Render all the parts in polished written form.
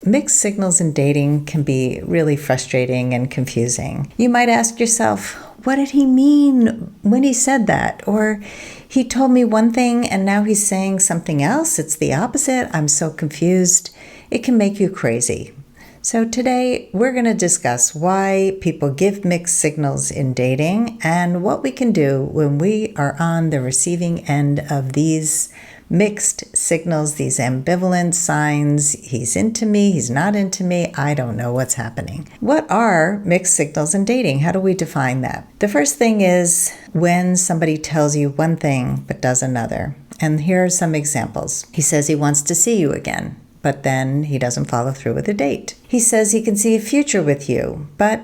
Mixed signals in dating can be really frustrating and confusing. You might ask yourself, what did he mean when he said that? Or he told me one thing and now he's saying something else. It's the opposite. I'm so confused. It can make you crazy. So today we're going to discuss why people give mixed signals in dating and what we can do when we are on the receiving end of these mixed signals, these ambivalent signs. He's into me, he's not into me, I don't know what's happening. What are mixed signals in dating? How do we define that? The first thing is when somebody tells you one thing but does another. And here are some examples. He says he wants to see you again, but then he doesn't follow through with a date. He says he can see a future with you, but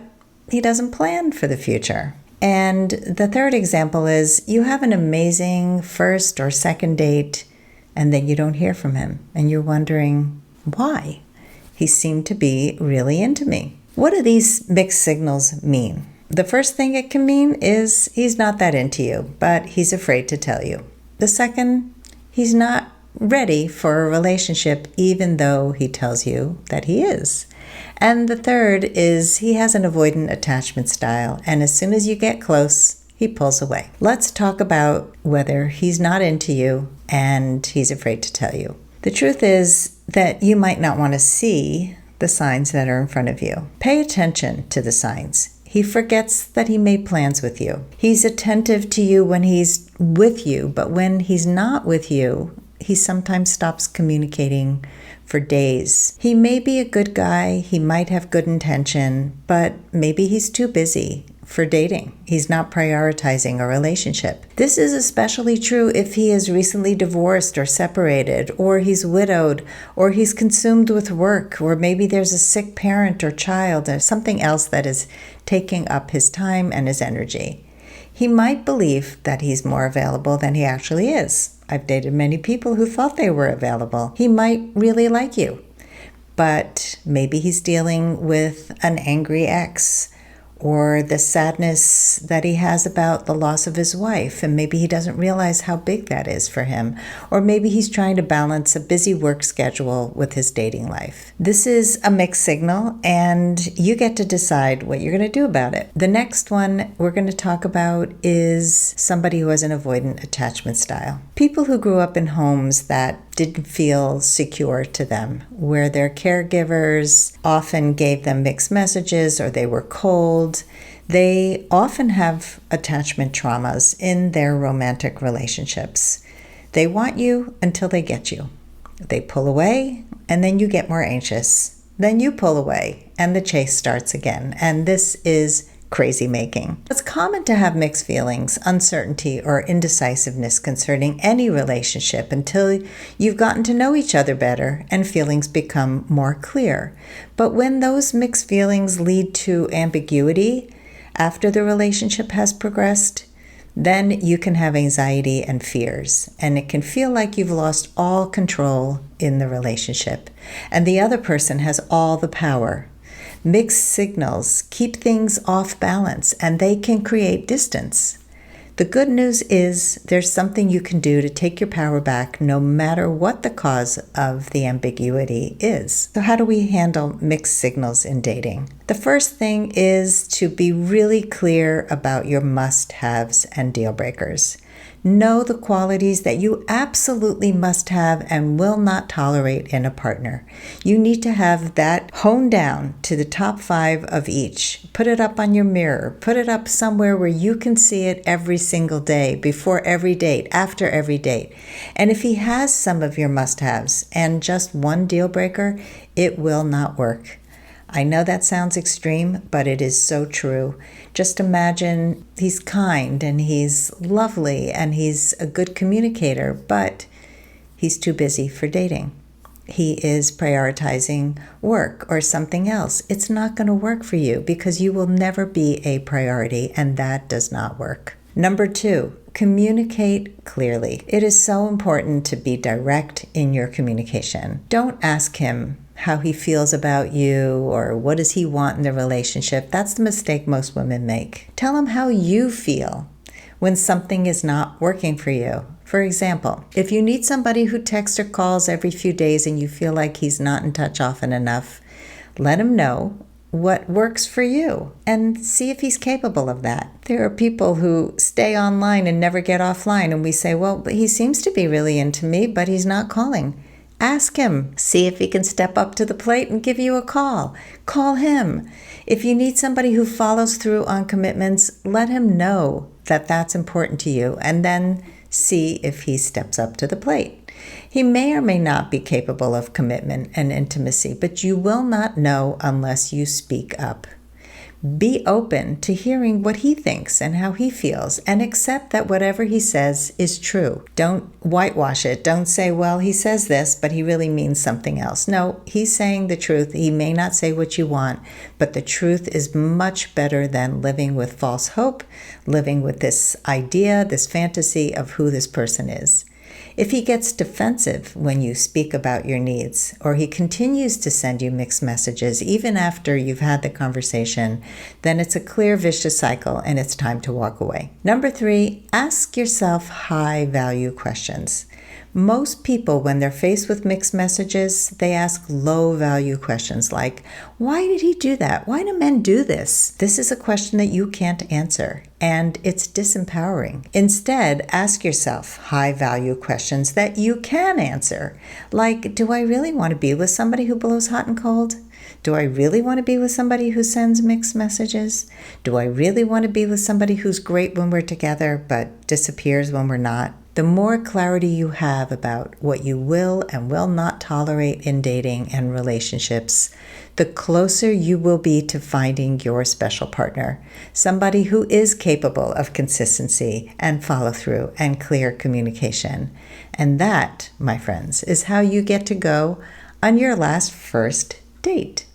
he doesn't plan for the future. And the third example is you have an amazing first or second date, and then you don't hear from him, and you're wondering why. He seemed to be really into me. What do these mixed signals mean? The first thing it can mean is he's not that into you, but he's afraid to tell you. The second, he's not ready for a relationship even though he tells you that he is. And the third is he has an avoidant attachment style, and as soon as you get close, he pulls away. Let's talk about whether he's not into you and he's afraid to tell you. The truth is that you might not want to see the signs that are in front of you. Pay attention to the signs. He forgets that he made plans with you. He's attentive to you when he's with you, but when he's not with you, he sometimes stops communicating for days. He may be a good guy, he might have good intention, but maybe he's too busy for dating. He's not prioritizing a relationship. This is especially true if he is recently divorced or separated, or he's widowed, or he's consumed with work, or maybe there's a sick parent or child, or something else that is taking up his time and his energy. He might believe that he's more available than he actually is. I've dated many people who thought they were available. He might really like you, but maybe he's dealing with an angry ex, or the sadness that he has about the loss of his wife, and maybe he doesn't realize how big that is for him. Or maybe he's trying to balance a busy work schedule with his dating life. This is a mixed signal, and you get to decide what you're going to do about it. The next one we're going to talk about is somebody who has an avoidant attachment style. People who grew up in homes that didn't feel secure to them, where their caregivers often gave them mixed messages or they were cold. They often have attachment traumas in their romantic relationships. They want you until they get you. They pull away, and then you get more anxious. Then you pull away, and the chase starts again. And this is crazy making. It's common to have mixed feelings, uncertainty, or indecisiveness concerning any relationship until you've gotten to know each other better and feelings become more clear. But when those mixed feelings lead to ambiguity after the relationship has progressed, then you can have anxiety and fears, and it can feel like you've lost all control in the relationship, and the other person has all the power. Mixed signals keep things off balance, and they can create distance. The good news is there's something you can do to take your power back no matter what the cause of the ambiguity is. So how do we handle mixed signals in dating? The first thing is to be really clear about your must-haves and deal breakers. Know the qualities that you absolutely must have and will not tolerate in a partner. You need to have that honed down to the top 5 of each. Put it up on your mirror. Put it up somewhere where you can see it every single day, before every date, after every date. And if he has some of your must-haves and just one deal breaker, it will not work. I know that sounds extreme, but it is so true. Just imagine he's kind and he's lovely and he's a good communicator, but he's too busy for dating. He is prioritizing work or something else. It's not going to work for you because you will never be a priority, and that does not work. Number 2, communicate clearly. It is so important to be direct in your communication. Don't ask him how he feels about you or what does he want in the relationship. That's the mistake most women make. Tell him how you feel when something is not working for you. For example, if you need somebody who texts or calls every few days and you feel like he's not in touch often enough, let him know what works for you and see if he's capable of that. There are people who stay online and never get offline, and we say, well, he seems to be really into me, but he's not calling. Ask him. See if he can step up to the plate and give you a call. Call him. If you need somebody who follows through on commitments, let him know that that's important to you, and then see if he steps up to the plate. He may or may not be capable of commitment and intimacy, but you will not know unless you speak up. Be open to hearing what he thinks and how he feels, and accept that whatever he says is true. Don't whitewash it. Don't say, well, he says this, but he really means something else. No, he's saying the truth. He may not say what you want, but the truth is much better than living with false hope, living with this idea, this fantasy of who this person is. If he gets defensive when you speak about your needs, or he continues to send you mixed messages even after you've had the conversation, then it's a clear vicious cycle and it's time to walk away. Number 3, ask yourself high-value questions. Most people, when they're faced with mixed messages, they ask low-value questions like, why did he do that? Why do men do this? This is a question that you can't answer, and it's disempowering. Instead, ask yourself high-value questions that you can answer, like, do I really want to be with somebody who blows hot and cold? Do I really want to be with somebody who sends mixed messages? Do I really want to be with somebody who's great when we're together but disappears when we're not? The more clarity you have about what you will and will not tolerate in dating and relationships, the closer you will be to finding your special partner, somebody who is capable of consistency and follow-through and clear communication. And that, my friends, is how you get to go on your last first date.